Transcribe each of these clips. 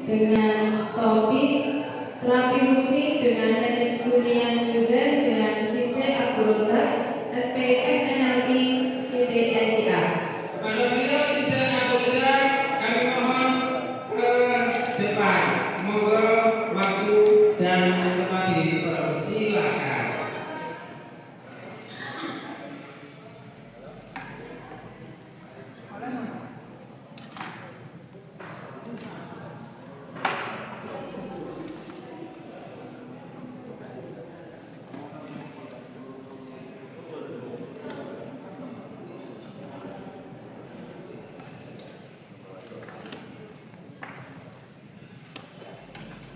dengan topik terapi musik dengan teknik Dunian Juzen dengan Sise Abdul Razak, SPF NLP CTNTA. Kepada beliau Sise Abdul Razak kami mohon ke depan. Semoga waktu dan tempat dipersilakan.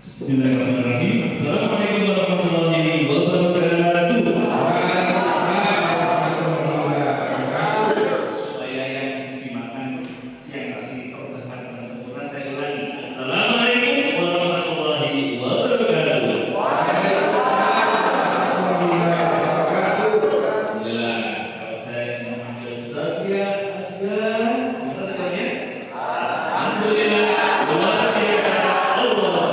Bismillahirrahmanirrahim. Assalamualaikum warahmatullahi wabarakatuh. Supaya yang dimakan siang tadi terobahkan dengan sempurna, saya ulangi. Assalamualaikum warahmatullahi wabarakatuh. Alhamdulillah. Kalau saya memanggil Satya Asgar, benar kan ya? Alhamdulillah. Luar biasa. Allah.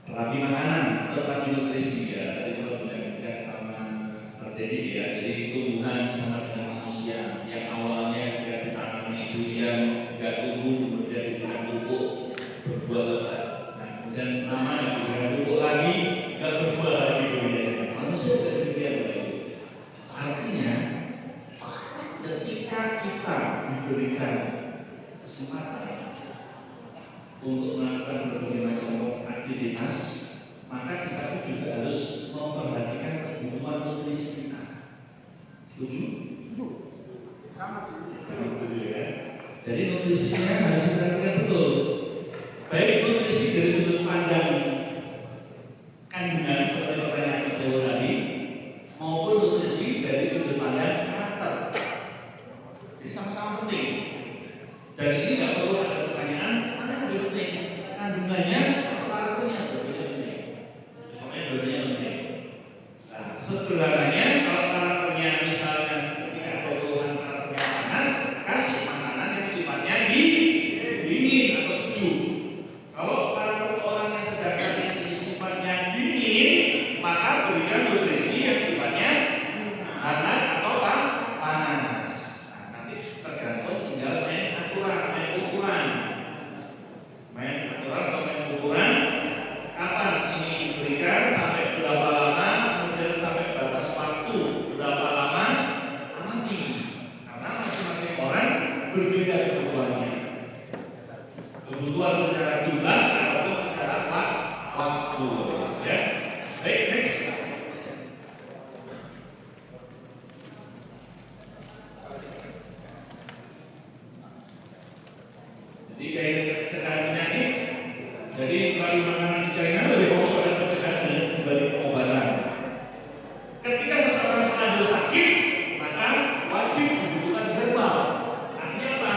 Terapi makanan atau terapi nutrisi ya, tadi saya sudah bicara sama strategi ya. Jadi tumbuhan sama dengan manusia yang awalnya ketika ditanami itu dia nggak tumbuh, kemudian diberikan pupuk berbuah lebat. Nah kemudian namanya diberikan pupuk lagi nggak berbuah lagi kemudian manusia tidak demikian begitu. Artinya ketika kita diberikan kesempatan untuk melakukan berbagai macam aktivitas, maka kita pun juga harus memperhatikan kebutuhan nutrisi kita. Setuju? Sangat setuju ya. Jadi nutrisinya harus diperhatikan betul. Baik nutrisi dari sudut pandang kandungan seperti pertanyaan saya tadi, maupun nutrisi dari sudut pandang karakter. Jadi sama-sama penting. Dan ini nggak perlu ada pertanyaan mana yang lebih penting, kandungannya atau karakternya, berbeda penting. Soalnya dua-duanya penting. Nah, sederhananya kalau karakternya misalnya ketika ada keluhan karakternya panas, kasih makanan yang sifatnya dingin atau sejuk. Kalau karakter orang yang sedang sakit ini sifatnya dingin, maka berikan nutrisi yang sifatnya hangat atau panas. Nah, nanti tergantung tinggal main aturan atau main ukuran kapan ini diberikan, sampai berapa lama, kemudian sampai batas waktu berapa lama, amati karena masing-masing orang berbeda kebutuhan secara jumlah ataupun secara waktu ya. Baik, next. Jadi kayak pencegahan penyakit. Jadi terapi makanan di China lebih fokus pada pencegahan dibanding pengobatan. Ketika seseorang ada sakit, maka wajib dibutuhkan herbal. Artinya apa?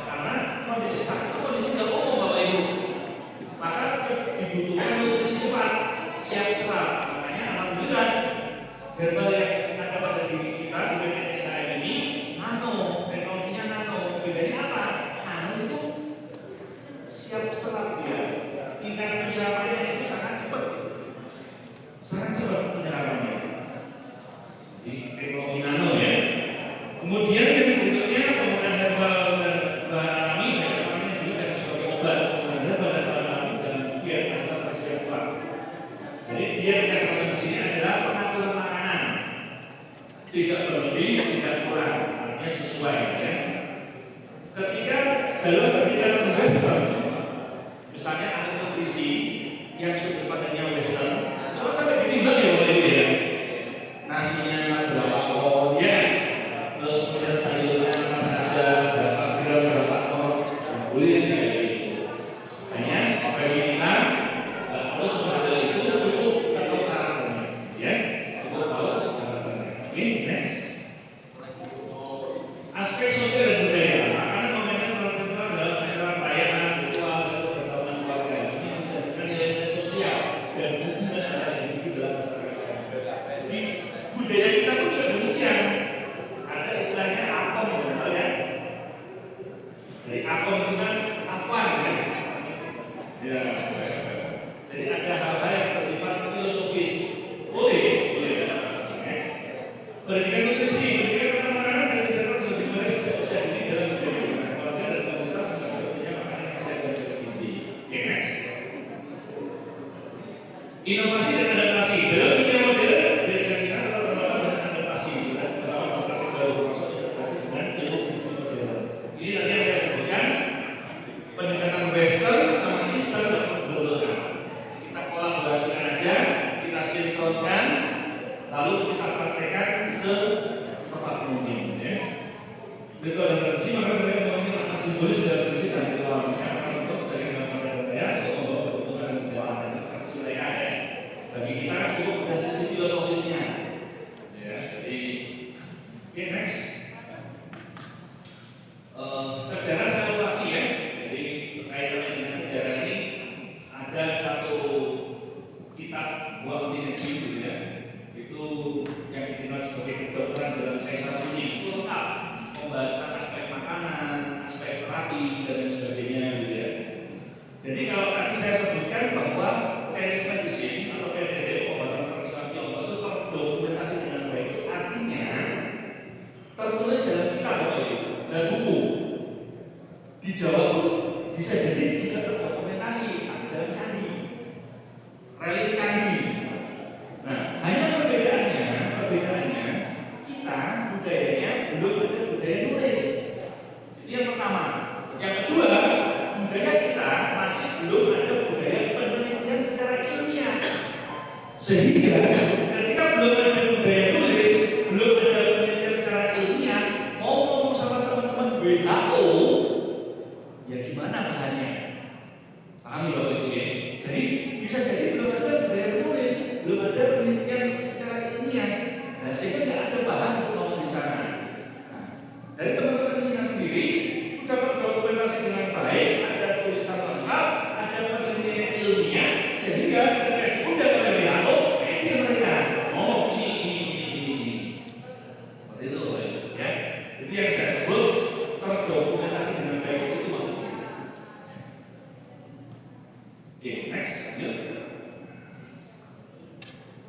Karena kondisi sakit itu kondisi tidak umum Bapak Ibu. Maka dibutuhkan nutrisi cepat, siap serap. Makanya alhamdulillah herbal yang ada pada diri kita di BPN saya ini nano, teknologinya nano. Bedanya apa? Nano itu siap serap dia, tingkat penyerapannya itu sangat cepat penyerapannya di teknologi nano ya. Kemudian yang berikutnya penggunaan herbal dan bahan alami, namanya juga dapat sebagai obat. Penggunaan herbal dan bahan alami dalam diet atau khasiat kuat. Jadi diet yang masuk di sini adalah pengaturan makanan, tidak berlebih, tidak kurang, artinya sesuai ya. Ketika dalam berbicara western, misalnya ahli nutrisi yang sudut pandangnya western, kalau sampai ditimbang ya Bapak Ibu ya, nasinya berapa ton ya, terus kemudian sayurnya apa saja, berapa gram, berapa ton, boleh sih kayak gitu. Hanya bagi kita terus pada itu cukup tahu karakternya, ya, cukup tahu karakternya. Oke, next. budaya kita pun juga demikian. Ada istilahnya apem, benar ya? Jadi apem itu kan afan kan? Ya. Jadi ada hal-hal yang bersifat filosofis. Boleh ada masalahnya. Pendidikan nutrisi, pendidikan tentang makanan dan kesehatan sudah dimulai sejak usia dini dalam budaya keluarga dan komunitas untuk bekerja makanan yang sehat dan bergizi. Oke, next. Inovasi dan adaptasi dalam dunia modern pendidikan Cina telah berlaku dengan adaptasi dan menerapkan praktik baru termasuk integrasi dengan ilmu gizi modern. Ini tadi yang saya sebutkan pendekatan Western sama Eastern berbenturan. Kita kolaborasikan aja, kita sinkronkan, lalu kita praktekkan secepat mungkin. Ya. Begitu ada tradisi, maka saya memiliki makna simbolis dalam tradisi dan ritualnya untuk mencari gambaran budaya untuk membawa kebutuhan dan kejalan dan tradisi mereka ya. Bagi kita kan cukup dari sisi filosofisnya. Ya, jadi oke, next. Sejarah saya ulangi ya. Jadi berkaitan dengan sejarah ini ada satu kitab buah Mineji gitu ya. Itu yang dikenal sebagai kedokteran dalam Kaisar Ming. Itu lengkap membahas aspek makanan, aspek terapi dan lain sebagainya gitu ya. Jadi kalau tadi saya sebutkan bahwa Chinese medicine atau PDD pengobatan tradisional Tiongkok itu terdokumentasi dengan baik. Artinya tertulis dalam kitab dan buku. Di Jawa pun bisa jadi juga terdokumentasi dalam candi, relief candi. Nah, hanya perbedaannya kita budayanya belum ada budaya nulis. Jadi yang pertama, yang kedua budaya kita masih belum ada budaya penelitian secara ilmiah. Sehingga ketika belum ada budaya nulis, belum ada penelitian secara ilmiah, mau ngomong sama teman-teman WHO, ya gimana bahannya? Pahami Bapak Ibu ya? Jadi bisa jadi belum ada budaya nulis, belum ada penelitian secara ilmiah, nah sehingga tidak ada bahan untuk ngomong di sana. Nah, dari teman-teman di sana sendiri sudah terdokumentasi dengan baik, ada tulisan lengkap, ada penelitian ilmiah, sehingga ketika diundang oleh WHO, dia mereka ngomong ini. Seperti itu ya. Jadi yang saya sebut terdokumentasi dengan baik itu maksudnya. Oke, next, lanjut.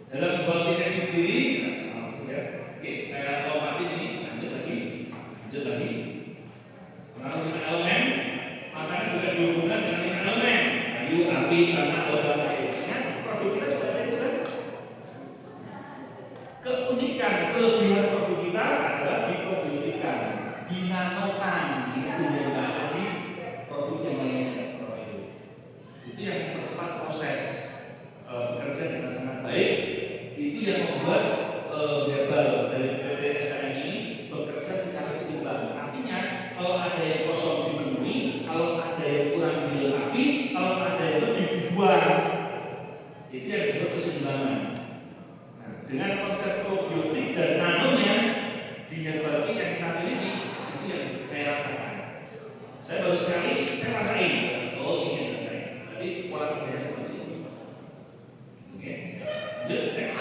Dalam membuat energi sendiri, sama saja. Oke, saya lompati ini, lanjut lagi. Pengaruh 5 elemen, makanan juga dihubungkan dengan 5 elemen: kayu, api, tanah, logam, air. Ya, produk kita juga ada itu kan. Keunikan, kelebihan produk kita adalah diprobiotikan, dinanokan, itu yang ada di produk yang lainnya. Itu yang mempercepat proses bekerja dengan sangat baik. Itu yang membuat herbal dari PPSM ini bekerja secara seimbang. Artinya kalau ada yang kosong dipenuhi, kalau ada yang kurang dilengkapi, kalau ada yang lebih dibuang. Itu yang disebut keseimbangan. Nah, dengan konsep probiotik dan nanonya di herbal yang kita miliki, itu yang saya rasakan. Saya baru sekali saya rasain. Oh, ini yang rasain. Tapi pola kerjanya seperti ini. Oke, lanjut next.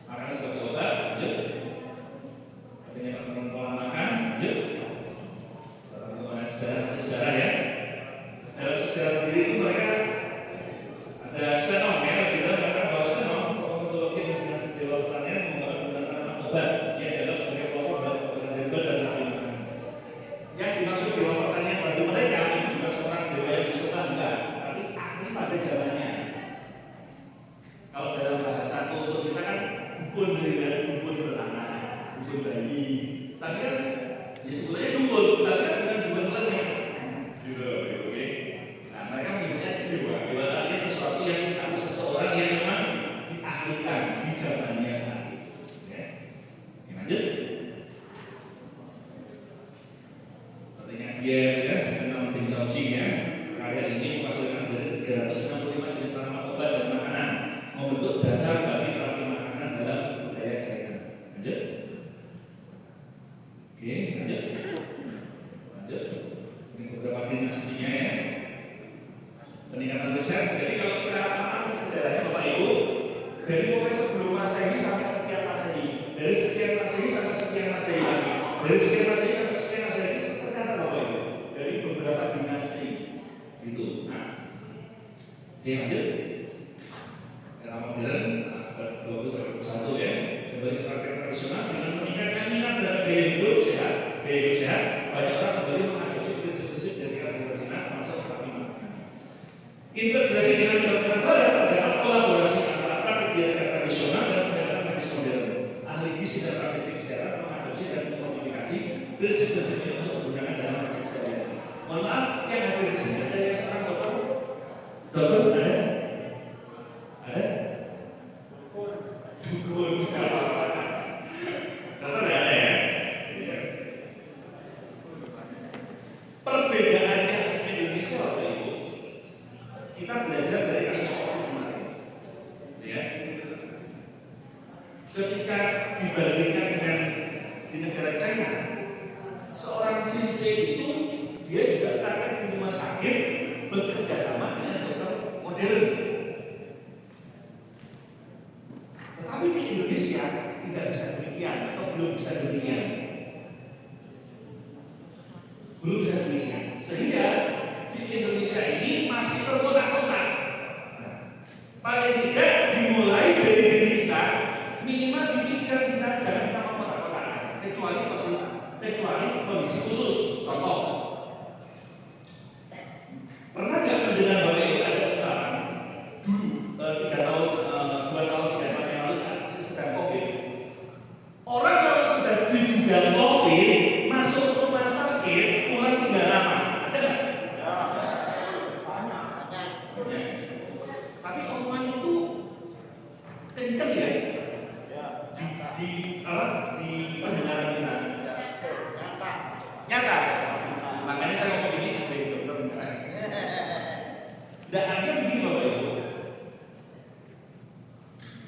Makanan sebagai obat, lanjut. Artinya penentuan pola makan, lanjut. Sejarah ya. Dalam sejarah sendiri itu mereka ada Senong ya, kita mengatakan bahwa Senong metodologi dengan dewa pertanian menggunakan tanaman obat yang dianggap sebagai pelopor dalam pengobatan herbal dan ahli makanan. Yang dimaksud dewa pertanian bagi mereka itu bukan seorang dewa yang disembah, enggak, tapi ahli pada zamannya. Kalau dalam bahasa kultur kita kan dukun beranak, dukun bayi. Tapi kan ya sebenarnya dukun, tapi kan bukan dukun lagi. Gitu, oke. Nah, mereka menyebutnya dewa. Dewa artinya sesuatu yang atau seseorang yang memang diahlikan di zamannya saat itu. Ya. Lanjut. Artinya dia ya, Senang bin Chao-ching ya. Karya ini menghasilkan dari 365 jenis tanaman obat dan makanan, membentuk dasar bagi terapi makanan dalam budaya China. Lanjut. Oke, lanjut. Ini beberapa dinastinya ya. Peningkatan riset. Jadi kalau kita amati sejarahnya Bapak Ibu, dari mulai sebelum Masehi sampai setiap Masehi dari sekian masa sampai sekian masa ini tercatat Bapak Ibu dari beberapa dinasti itu. Nah, ini lanjut era modern 2021 ya, kembali ke praktek tradisional dengan meningkatkan minat dalam gaya hidup sehat. Banyak orang kembali mengadopsi prinsip-prinsip dari era Cina termasuk Prima. Integrasi dengan kedokteran barat terdapat kolaborasi antara praktik dietnya tradisional dan pendekatan medis modern. Ahli gizi dan praktisi kesehatan mengadopsi dan mengkomunikasi prinsip-prinsip itu untuk menggunakan dalam praktik sehari-hari. Mohon maaf, yang hadir di sini ada yang sekarang dokter? Dokter ada? Ada? Dukun. Dokter nggak ada ya? Perbedaannya di Indonesia Bapak Ibu, kita belajar dari kasus COVID kemarin, ya. Ketika dibandingkan dengan di negara China, seorang sensei itu dia juga praktek di rumah sakit bekerja sama dengan dokter modern. Tetapi di Indonesia tidak bisa demikian atau belum bisa demikian. Belum bisa demikian. Sehingga di Indonesia ini masih terkotak-kotak. Nah, paling tidak dimulai dari diri kita, minimal di pikiran kita jangan kita mengkotak-kotakan, kecuali kondisi khusus. Contoh, pernah nggak mendengar Bapak Ibu ada ungkapan dulu 2 tahun 3 tahun yang lalu saat sedang COVID, orang kalau sudah diduga COVID masuk rumah sakit pulang tinggal lama, ada nggak? Ya. Tapi omongan itu kenceng ya di pendengaran kita. Nyata. Makanya saya ngomong ini dari dokter. Dan akhirnya begini Bapak Ibu,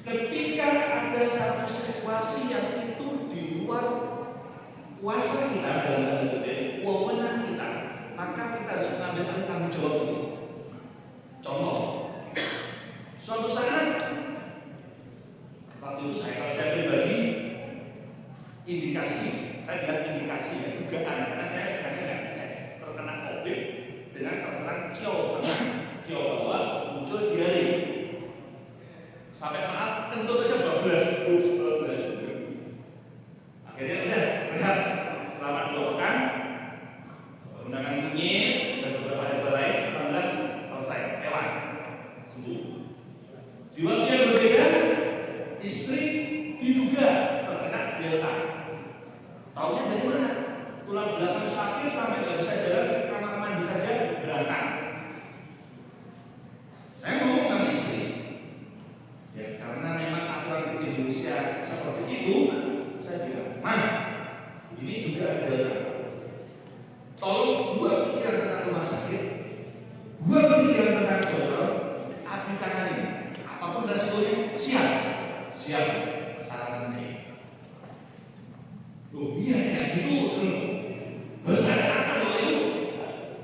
ketika ada satu situasi yang itu di luar kuasa kita dalam tanda kutip, wewenang kita, maka kita harus mengambil alih tanggung jawab itu. Contoh, suatu saat waktu itu saya pribadi indikasi, saya bilang indikasi ya, dugaan, karena saya sedang terkena COVID dengan terserang ciau bahwa muncul diare. Sampai maaf, kentut aja 12. Akhirnya udah rehat selama 2 pekan, menggunakan kunyit dan beberapa herbal lain, alhamdulillah selesai, lewat, sembuh. Di waktu yang berbeda, istri diduga terkena delta. Taunya dari mana? Tulang belakang sakit sampai nggak bisa jalan, ke kamar mandi saja berangkat. Saya ngomong sama istri, ya karena memang aturan di Indonesia seperti itu, saya bilang, "Mah, ini juga delta. Tolong buat pikiran tentang rumah sakit, buat pikiran tentang dokter, abdi tangani. Apapun resikonya, siap saran saya." Loh iya kayak gitu, harus ada akar loh itu.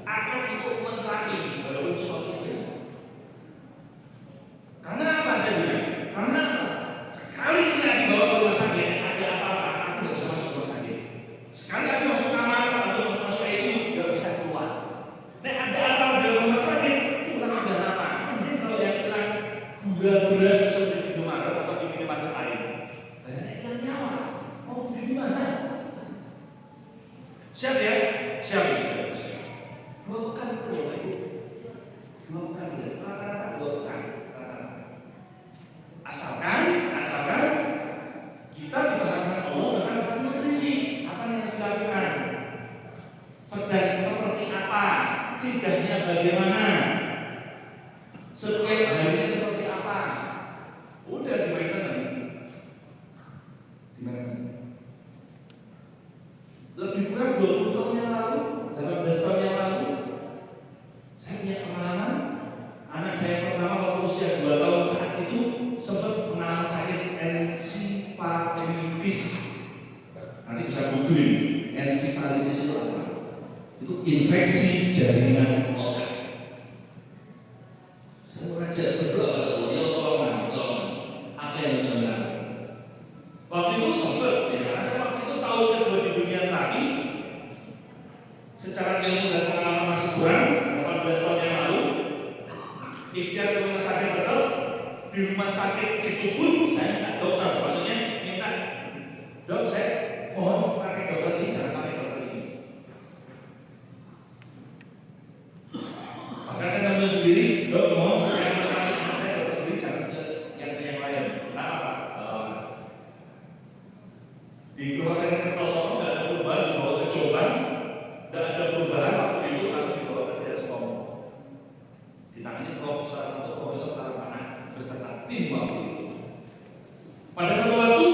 Akar itu menterapi, walaupun itu suami istri. Karena apa saya bilang? Karena sekali kita dibawa ke rumah sakit, ada apa-apa, aku nggak bisa masuk rumah sakit. Sekali aku masuk kamar atau masuk ICU, nggak bisa keluar. Nah ada apa dalam rumah sakit? Pulang udah apa? Mending kalau yang hilang gula beras itu di Indomaret atau di minimarket lain. Banyak hilang nyawa. Mau beli di mana? Siap ya? Siap. 2 pekan itu Bapak Ibu. 2 pekan itu. Rata-rata 2 pekan. Asalkan kita dibaharkan Allah dengan nutrisi. Apa yang harus dilakukan? Sedang seperti apa? Tidaknya bagaimana? Setiap harinya seperti apa? Udah dimainkan. Lebih kurang 20 tahun yang lalu, 18 tahun yang lalu, saya punya pengalaman. Anak saya pertama waktu usia 2 tahun saat itu sempat mengalami sakit ensifalitis. Nanti bisa googling ensifalitis itu apa? Itu infeksi jaringan otak. Saya mengajak berdoa pada Allah, ya tolong. Apa yang bisa dilakukan? Waktu itu sempat, ya karena saya waktu itu tahu kedua di dunia terapi, Dok, saya mohon pakai dokter ini, jangan pakai dokter ini. Maka saya ngambil sendiri, dok, mohon pakai anak saya dokter sendiri, jangan ke yang lain. Kenapa Pak? Di rumah sakit Kertosono tidak ada perubahan, dibawa ke Jombang, tidak ada perubahan, waktu itu langsung dibawa ke Derstomo. Ditangani salah satu profesor sarjana beserta tim waktu itu. Pada satu waktu,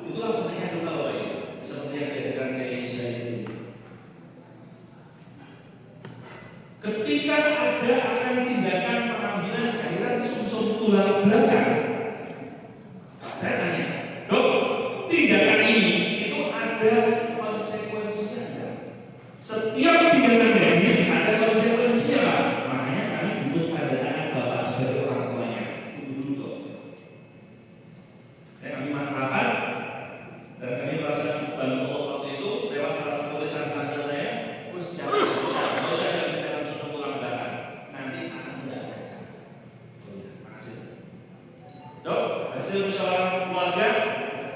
itulah pentingnya doa Bapak Ibu, seperti yang diajarkan dari saya itu. Ketika ada akan tindakan pengambilan cairan sumsum tulang belakang, saya tanya, dok, tindakan ini itu ada konsekuensinya enggak? Setiap tindakan medis ada konsekuensinya, Pak. Makanya kami butuh pandangan Bapak sebagai orang tuanya. Dulu dok. Kami rapat dan kami merasa dibantu Allah waktu itu lewat salah satu tulisan tangga saya. Terus jangan kalau saya bicara susu tulang belakang, nanti anak muda cacat. Oh iya, makasih. Dok, hasil musyawarah keluarga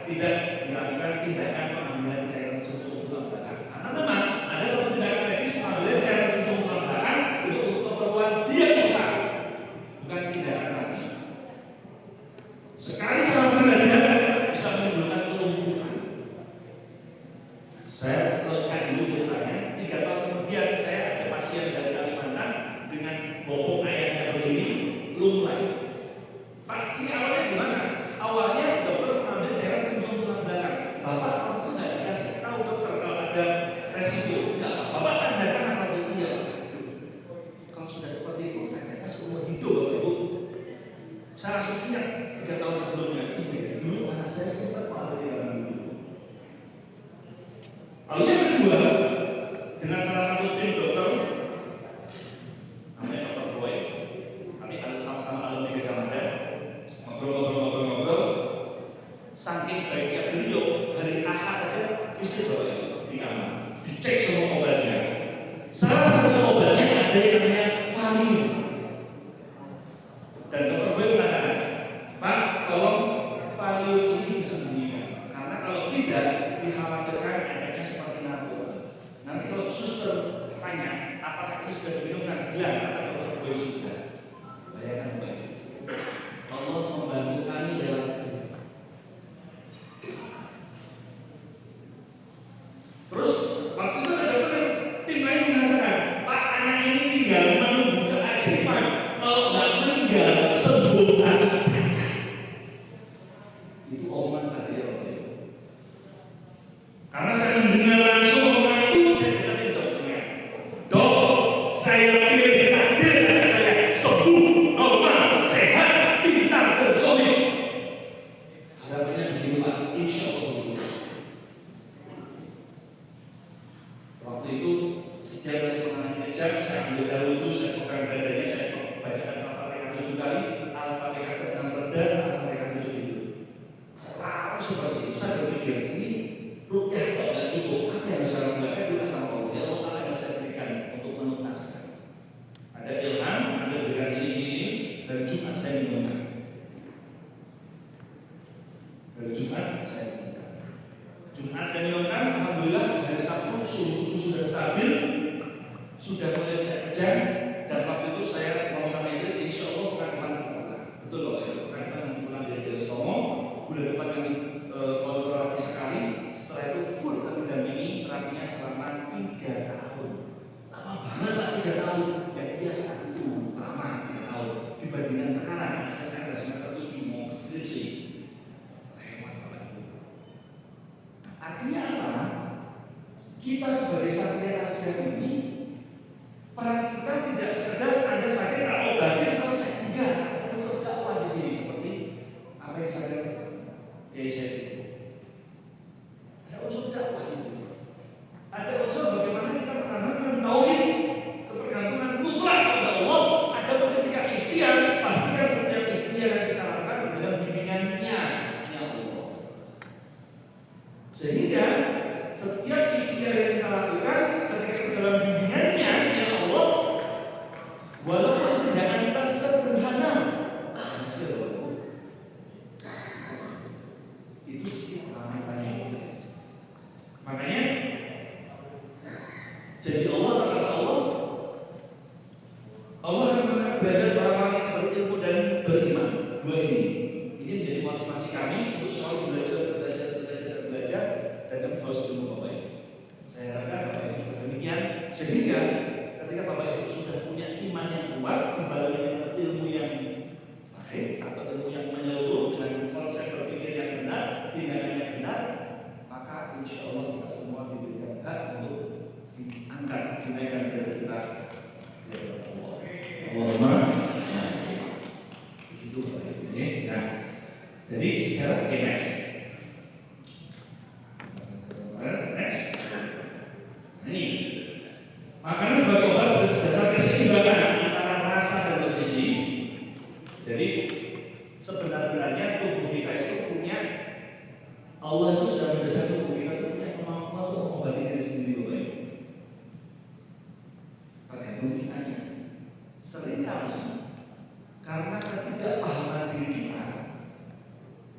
tidak dilakukan tindakan pengambilan cairan susu tulang belakang. Karena memang ada satu tindakan medis pengambilan cairan susu tulang belakang untuk keperluan diagnosa, bukan tindakan terapi. Sekali salah belajar bisa menimbulkan kelumpuhan. Saya lengkap dulu ceritanya. 3 tahun kemudian saya ada pasien dari Kalimantan dengan bopong ayahnya begini, lunglai. Pak, ini awalnya gimana? Awalnya dokter mengambil cairan sumsum tulang belakang. Bapak waktu itu nggak dikasih tahu dokter kalau ada resiko. Enggak, Bapak tandakan apa itu ya? Kalau sudah seperti itu, cacatnya seumur hidup Bapak Ibu. Saya langsung ingat 3 tahun sebelumnya. Dulu anak saya sempat mengalami gangguan dulu. Lalu yang kedua, dengan salah satu tim dokter, namanya Dr. Boy, kami sama-sama alumni Gajah Mada, ngobrol, saking baiknya beliau hari Ahad saja visit Bapak Ibu di kamar, dicek semua obatnya. Salah satu obatnya ada yang namanya Valium. Dan Dr. Boy mengatakan, Pak, tolong Valium ini disembunyikan, karena kalau tidak dikhawatirkan efeknya seperti narkoba. Nanti kalau suster tanya, apakah ini sudah diminumkan? Ya, kata Dr. Boy sudah. Bayangkan Bapak Ibu, Allah membantu kami dalam terus waktu itu ada dokter tim lain mengatakan, Pak, anak ini tinggal menunggu keajaiban, kalau nggak meninggal sembuh anak cacat. Itu omongan bahaya Bapak Ibu. Karena saya mendengar langsung omongan itu, saya dekatin dokternya. Dok, saya pilih takdir anak saya sembuh, normal, sehat, pintar, dan solid. Harapannya begitu Pak, insya Allah. Waktu itu setiap kali penanganan kejang, saya ambil dahulu, saya pegang dadanya, saya bacaan Al-Fatihah 7 kali, Al-Fatihah ke-6 reda, Al-Fatihah 7 tidur. Selalu seperti itu, saya berpikir ini rukyah kok nggak cukup, apa yang bisa lakukan? Saya juga sama Allah, ya Allah apa yang bisa berikan untuk menuntaskan. Ada ilham, ada berikan ini, dari Jumat saya minumkan. Dari Jumat saya minumkan. Jumat saya minumkan, alhamdulillah hari Sabtu suhu sudah stabil, sudah mulai tidak kejang, dan waktu itu saya ngomong sama istri, insya Allah bukan depan kita pulang. Betul loh, bukan depan nanti pulang dari Derstomo, bulan depan kami kontrol lagi sekali. Setelah itu full kami dampingi terapinya selama 3 tahun. Lama banget Pak, 3 tahun. Ya dia saat itu lama 3 tahun dibandingkan sekarang. Saya sudah semester 7 mau skripsi. Lewat Bapak Ibu. Artinya apa? Kita sebagai satria Asia ini, peran kita tidak sekedar Anda sakit, obatnya selesai. Enggak, ada unsur dakwah di sini seperti apa yang saya itu. Ada unsur dakwah itu. Ada unsur bagaimana kita menanamkan tauhid, ketergantungan mutlak kepada Allah. Ada ketika ikhtiar, pastikan setiap ikhtiar yang kita lakukan dalam bimbingannya, ya Allah. Sehingga setiap ikhtiar yang kita lakukan ketika dalam bimbingannya, ya Allah, walaupun tindakan kita sederhana, hasil itu sedikit pengalaman Jadi Allah kata Allah akan mengangkat derajat orang-orang yang berilmu dan beriman. Dua ini menjadi motivasi kami untuk selalu belajar dan kami harus ilmu Bapak Ibu. Saya harapkan Bapak Ibu juga demikian, sehingga ketika Bapak Ibu sudah punya iman yang kuat, kembali dengan ilmu yang baik atau ilmu yang menyeluruh dengan konsep berpikir yang benar, tindakan yang benar, maka insya Allah kita semua diberikan hak untuk diangkat, dinaikkan derajat kita. Allahumma begitu Bapak Ibu. Nah, jadi secara next. Ini makanan sebagai obat berdasarkan keseimbangan antara rasa dan nutrisi. Jadi sebenarnya tubuh kita itu punya, Allah itu sudah mendesain tubuh kita itu punya kemampuan untuk mengobati diri sendiri, Bapak Ibu. Tergantung kitanya. Seringkali karena ketidakpahaman diri kita,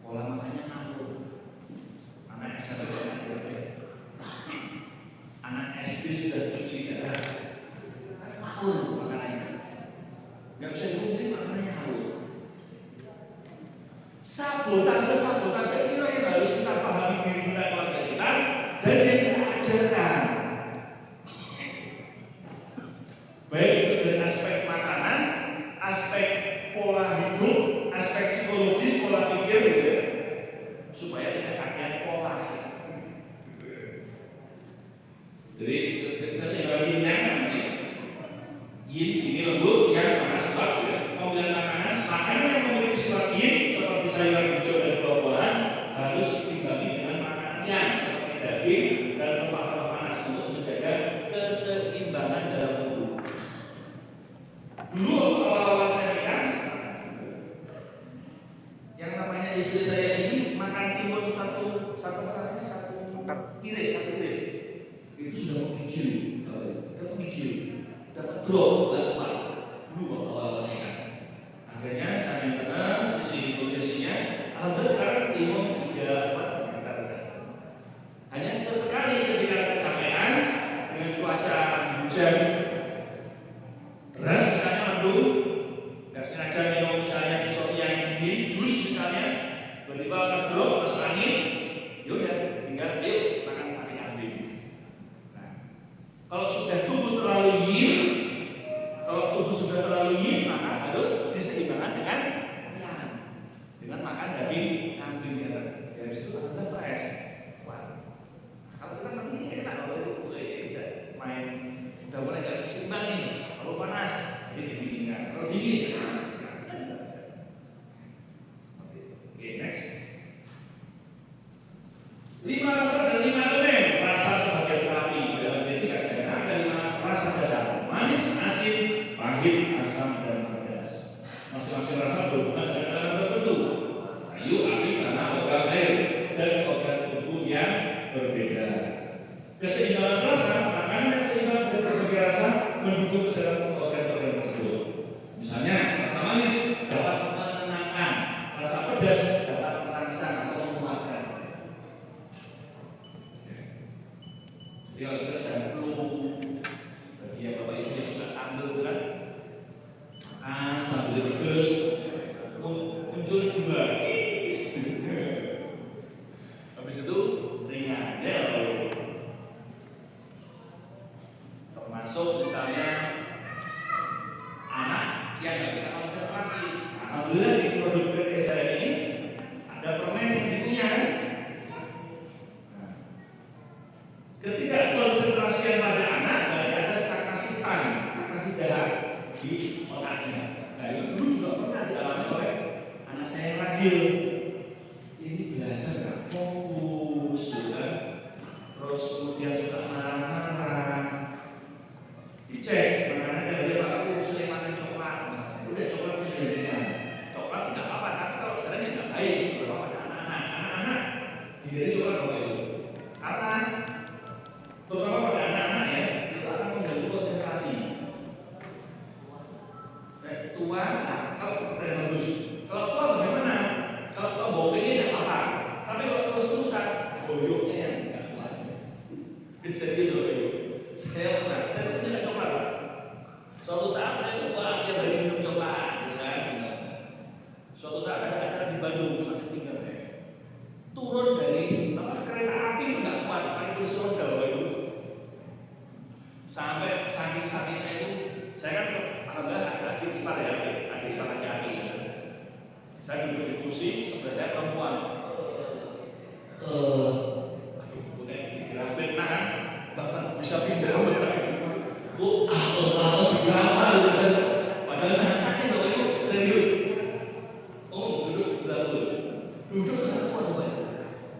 pola makannya ngawur. Anak SMP sudah diabetes, anak SD sudah cuci darah, ngawur makanannya. Nggak bisa dihubungi makanannya ngawur. Sabotase itu yang harus kita pahami diri kita, keluarga kita, dan yang kita ajarkan. Baik itu dari aspek makanan, aspek pola hidup, aspek psikologis, pola pikir, gitu, supaya tidak kakean pola. Jadi keseimbangan yin ini lembut, yang panas sebab pemilihan makanan yang memiliki sifat yin seperti sayuran hijau dan buah-buahan harus diimbangi dengan makanan yang seperti daging dan rempah-rempah panas untuk menjaga keseimbangan dalam tubuh. Dulu awal-awal saya nikah, yang namanya istri saya ini makan timun satu iris itu sudah menggigil, dapat drop, dapat dulu awal-awal nikah. Akhirnya saya minta sisi nutrisinya, alhamdulillah sekarang timun 3-4 hanya sesekali ketika kecapean dengan cuaca hujan deras, misalnya mendung, nggak sengaja minum misalnya sesuatu yang dingin, jus misalnya, tiba-tiba ngedrop masuk angin, yaudah tinggal ayo makan sate kambing. Nah, kalau sudah tubuh terlalu yin, maka harus diseimbangkan dengan yang, dengan makan daging kambing ya. Dari situ ada fresh. Wah, kalau kita nanti enak kalau itu udah main, udah mulai nggak seimbang nih. Kalau panas, jadi didinginkan. Kalau dingin, oke, next. 5 rasa dan 5 elemen. Rasa sebagai terapi dalam etika jana ada 5 rasa dasar: manis, asin, pahit, asam, dan pedas. Masing-masing rasa berhubungan dengan elemen tertentu: kayu, api, tanah, logam, air, dan organ tubuh yang berbeda. Keseimbangan rasa, makanan yang seimbang dari berbagai rasa mendukung kesehatan organ-organ tersebut. Misalnya, rasa manis dapat menenangkan, rasa pedas dapat merangsang atau menguatkan. Jadi kalau kita sedang flu, bagi yang Bapak Ibu yang suka sambal kan, makan sambal pedas, muncul 2 kis. Habis itu ringan, ya. Termasuk misalnya anak yang nggak bisa konsentrasi. Alhamdulillah di produk PT saya ini ada permen yang dikunyah. Nah, ketika konsentrasi pada anak, berarti ada stagnasi darah di otaknya. Nah, itu dulu juga pernah dialami oleh anak saya yang ragil. Ini belajar nggak fokus, kan? Terus kemudian suka marah-marah. Dicek makanannya dari aku sering makan coklat, udah coklatnya jadinya coklat tidak apa-apa, tapi kalau sebenarnya nggak baik kalau pada anak-anak hindari coklat Bapak Ibu, karena terutama pada anak-anak ya, itu akan mengganggu konsentrasi. Tua, kalau kita bagus, kalau tua bagaimana? Kalau tua bau ini tidak apa-apa, tapi kalau terus-terusan boyoknya yang nggak kuat. Serius Bapak Ibu, saya pernah sakitnya itu, saya kan alhamdulillah ada adik ipar ya, adik ipar laki-laki ya. Saya duduk di kursi, sebelah saya perempuan. Aduh, udah dikira fitnah kan, Bapak bisa pindah Bu, dikira apa gitu kan. Padahal sakit loh itu, serius. Oh, duduk tidak kuat Pak.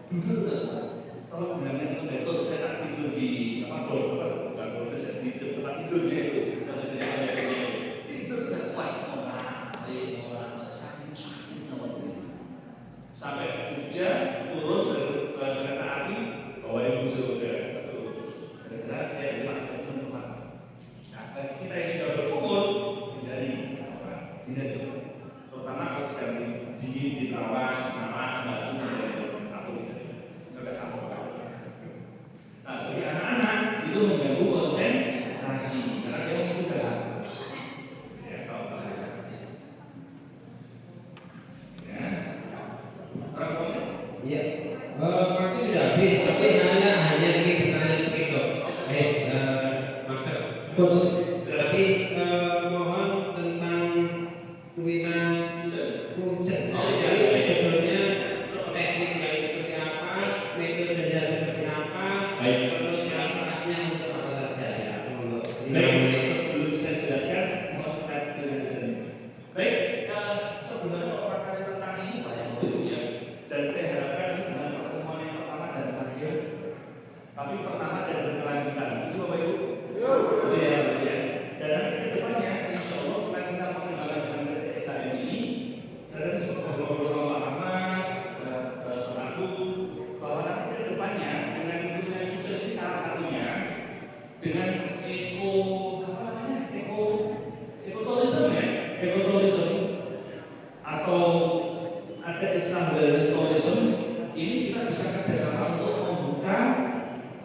Duduk tidak kuat. Tolong bilangin kondektur, saya tak tidur di bukan saya tidur tempat tidurnya itu. Kalau tidur tidak kuat, orang sakit sampai Jogja turun dari kereta api bawa ibu saudara. Kira-kira dia mencoba. Nah, bagi kita yang sudah berumur hindari terutama kalau sedang dingin di tawas, marah, batu, atau tidak kamu. Nah, bagi anak-anak itu mengganggu konsentrasi karena dia mencoba. Ya, tahu bahaya. Ya, orang Iya, waktu sudah habis, tapi saya hanya ingin bertanya sedikit dok. Master, coach. Jadi mohon tentang tuina puncak. Jadi sebetulnya tekniknya seperti apa, metodenya seperti apa, terus manfaatnya untuk apa saja. Baik, sebelum saya jelaskan, mohon saya dengan jajan. Baik, sebenarnya orang kali tentang ini banyak ya, dan saya harapkan ini bukan pertemuan yang pertama dan terakhir, tapi pertama dan berkelanjutan. Itu Bapak Ibu? Ya. Dan nanti ke depannya, insya Allah setelah kita mengembangkan dengan PTSDM ini, saya tadi sempat ngobrol sama Pak Ahmad, sama aku, bahwa nanti ke depannya dengan dunia cucu ini salah satunya dengan ekoturism atau ada istilah wellness tourism, ini kita bisa kerjasama untuk membuka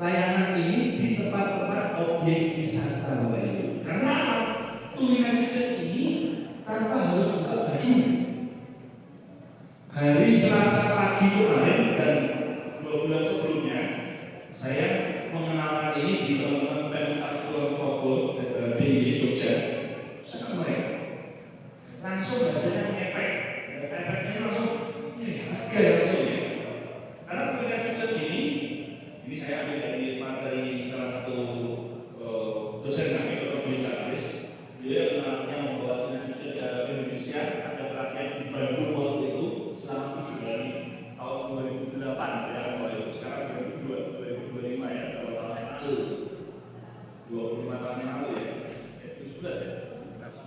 layanan ini di tempat-tempat objek wisata Bapak Ibu. Karena apa? Tuina Cucek ini tanpa harus buka baju. Hari Selasa pagi kemarin dan 2 bulan sebelumnya, saya mengenalkan ini di teman-teman Pemkab Kulon Progo di Jogja. Sekarang mereka langsung hasilnya efek, efeknya langsung harga langsung ya. Karena Tuina Cucek ini saya ambil dari materi salah satu dosen kami Dr. Billy Charles. Dia yang membawa Tuina Cucek ke Indonesia, ada pelatihan di Bandung waktu itu selama 7 hari tahun 2008 ya Bapak Ibu. Sekarang 2025 ya, kalau tahun yang lalu 25 tahun yang lalu ya, 17 ya,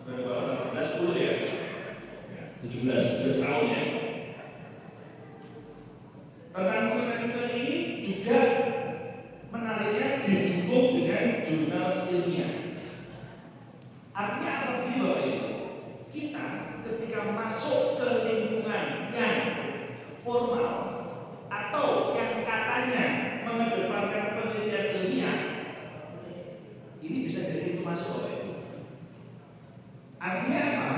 18 10 ya, 17 tahun ya. Tentang Tuina Cucek ini juga menariknya didukung dengan jurnal ilmiah. Artinya apa begini Bapak Ibu? Kita ketika masuk ke lingkungan yang formal atau yang katanya mengedepankan penelitian ilmiah, ini bisa jadi pintu masuk Bapak Ibu. Artinya apa?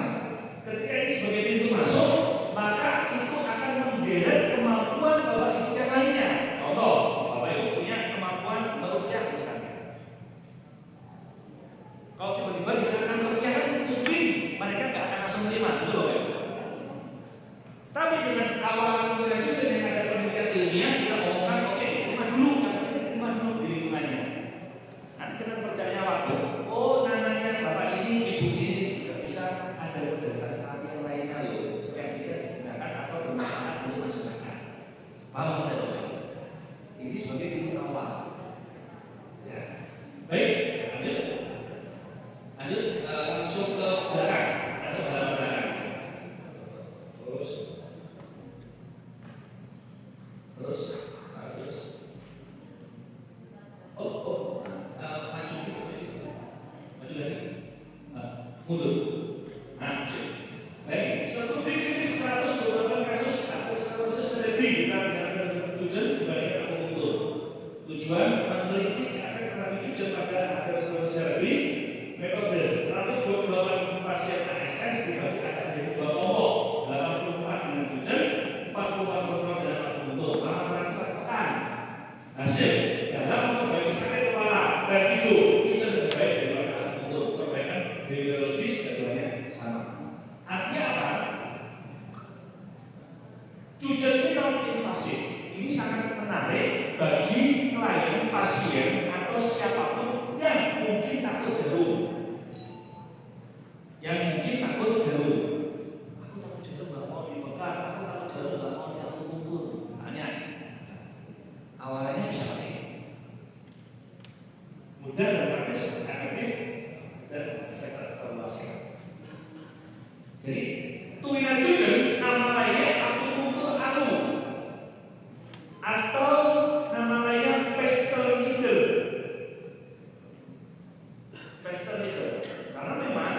Ketika ini sebagai pintu masuk, maka itu akan menggeret kemampuan Bapak Ibu yang lainnya. Contoh, Bapak Ibu punya kemampuan meruqyah misalnya. Kalau tiba-tiba dikatakan meruqyah kan mungkin mereka nggak akan langsung menerima, betul Bapak Ibu. Tapi dengan awalan Tuina Cucek yang ada penelitian ilmiah, kita omongkan, oke, terima dulu di lingkungannya. Nanti dengan perjalannya waktu, oh namanya Bapak ini, Ibu ini juga bisa ada modalitas terapi yang lainnya loh, yang bisa digunakan atau bermanfaat untuk masyarakat. Paham saya? Ini sebagai pintu awal. Ya. Baik, lanjut langsung ke belakang, langsung ke belakang. Terus. Maju lagi, mundur. Nah, baik. Seperti ini 128 kasus atau selebriti dengan Cucek dibandingkan aku mundur. Tujuan meneliti efek terapi Cucek pada atherosclerosis cerebri. Metode 128 pasien ASN dibagi acak menjadi 2 kelompok, 84 dengan Cucek, 44 kontrol dengan aku mundur. Lama pekan. Hasil dalam memperbaiki sakit kepala, vertigo, Cucek lebih baik daripada aku mundur. bagi klien, pasien, atau siapapun yang mungkin takut jarum. Yang mungkin takut jarum. Aku takut jarum nggak mau dibekar, aku takut jarum nggak mau diakupuntur. Misalnya, awalnya bisa pakai mudah dan praktis, efektif, dan saya kasih luaskan. Jadi, tuinajujen nama lainnya akupuntur anu, atau nama lainnya pestle needle. Pestle needle, karena memang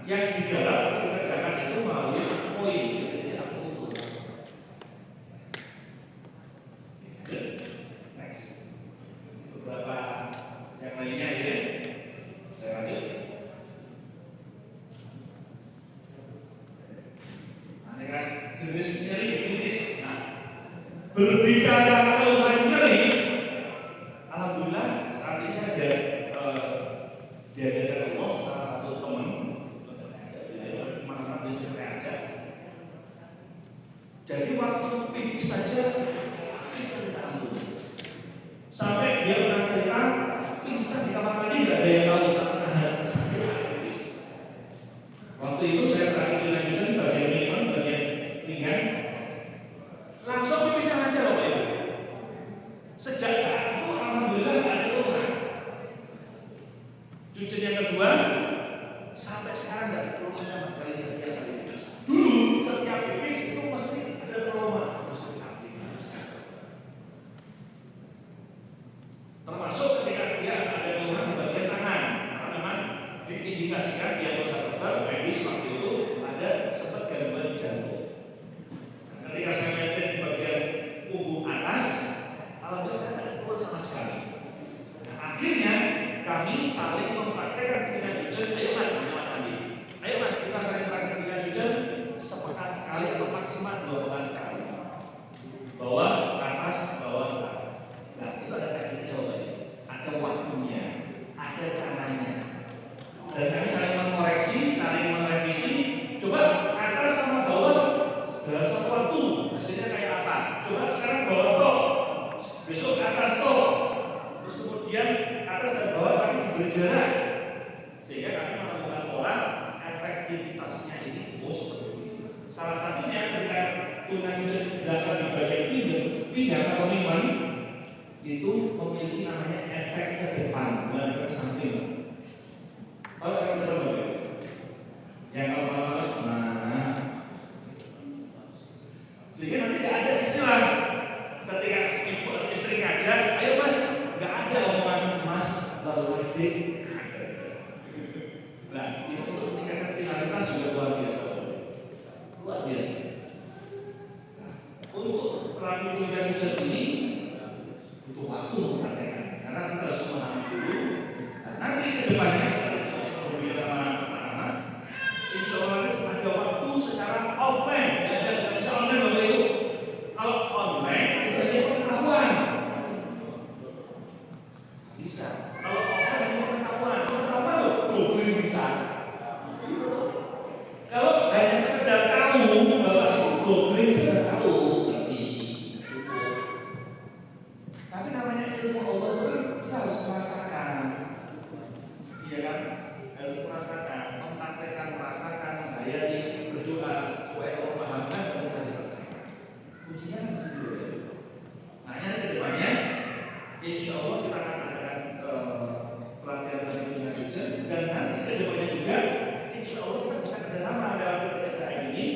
yang digarap atau dikerjakan itu melalui koin, jadi akupuntur. Next, beberapa yang lainnya ya, saya lanjut. Ini kan jenis nyeri klinis. Nah, berbicara keluhan nyeri, alhamdulillah saat ini saja diadakan Allah salah satu teman, mana bisa saya ajak. Jadi waktu pipis saja sakit kita ampun. Sampai dia pernah cerita, pingsan di kamar mandi nggak ada yang tahu karena sakit pipis. Waktu itu saya terakhir dilanjutkan bagian minuman, bagian ringan, langsung pipisnya aja loh Pak Ibu. Sejak saat itu alhamdulillah nggak ada keluhan. Cucu yang kedua, sampai sekarang nggak ada keluhan sama sekali setiap kali pipis. Dulu setiap pipis itu mesti ada trauma, harus sakit. Termasuk ketika dia ada keluhan di bagian tangan, karena memang diindikasikan diagnosa dokter medis waktu itu ada sempat gangguan jantung. Ketika saya melihat di bagian punggung atas, alhamdulillah saya tidak ada keluhan sama sekali. Nah, akhirnya kami saling mempraktekkan tuinajujen. Ayo mas, Andi. Ayo mas, kita saling praktek tuinajujen sepekan sekali atau maksimal 2 pekan sekali. Bawah ke atas, bawah ke atas. Nah, itu ada tekniknya Bapak Ibu. Ada waktunya, ada caranya. Dan kami saling mengoreksi, saling merevisi. Coba atas sama bawah dalam satu waktu hasilnya kayak apa? Coba sekarang bawah toh, besok atas toh, terus kemudian atas dan bawah tapi diberi jarak, sehingga kami menemukan pola efektivitasnya ini. Seperti itu. Salah satunya ketika tuinajujen dilakukan di bagian pinggang atau mimban, itu memiliki namanya efek ke depan, bukan efek ke samping. Kalau efek ke depan apa? Yang kalau sehingga nanti tidak ada istilah ketika ibu atau istri ngajak, ayo mas, nggak ada omongan mas lalu lagi. Nah, itu untuk meningkatkan finalitas juga luar biasa, luar biasa. Nah, untuk terapi tuinajujen ini butuh waktu mempraktekkan, karena kita harus memahami dulu. Nah, nanti kedepannya seperti saya berbicara sama teman-teman, insya Allah nanti ada waktu secara offline, dan bisa online Bapak Ibu. Kalau online itu hanya pengetahuan, bisa. Kalau offline hanya pengetahuan loh, googling bisa. Kalau hanya sekedar tahu, Bapak Ibu googling sudah tahu, berarti cukup. Tapi namanya ilmu Allah itu kan kita harus merasakan, iya kan? Harus merasakan, mempraktekkan, merasakan, menghayati, berdoa supaya Allah pahamkan dan kita dipraktekkan. Kuncinya di situ. Makanya ke depannya, insya Allah kita akan adakan pelatihan dari tuinajujen, dan nanti ke depannya juga, insya Allah kita bisa kerjasama dalam PSKM ini.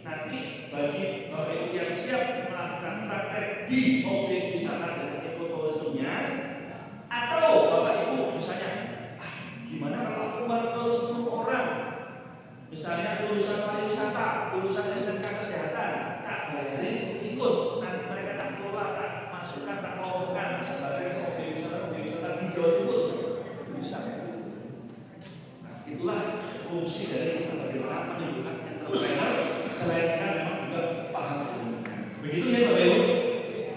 Nanti bagi Bapak Ibu yang siap melakukan praktek di objek wisata dengan ekoturismenya, atau Bapak Ibu misalnya, gimana kalau aku merangkul 10 orang, misalnya lulusan pariwisata, lulusan SMK kesehatan, tak bayarin ikut, nanti mereka tak kelola, tak masukkan, tak kelompokkan sebagai objek wisata di Jawa Timur, bisa. Nah, itulah fungsi dari kita bagaimana menimbulkan entrepreneur selain kita memang juga paham ilmu. Begitu ya Bapak Ibu.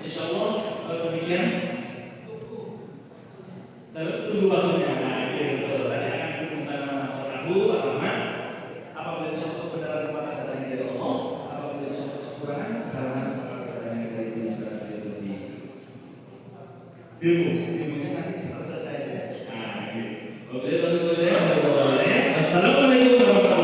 Insya Allah demikian. Lalu tunggu waktunya. Nah, gitu. Tadi akan diumumkan nama Rabu, alamat. Apabila itu suatu kebenaran semata datangnya dari Allah, apabila itu suatu kekurangan, kesalahan semata datangnya dari diri sendiri. demonya nanti setelah selesai. Nah, gitu. Oke, boleh. Assalamualaikum warahmatullahi wabarakatuh.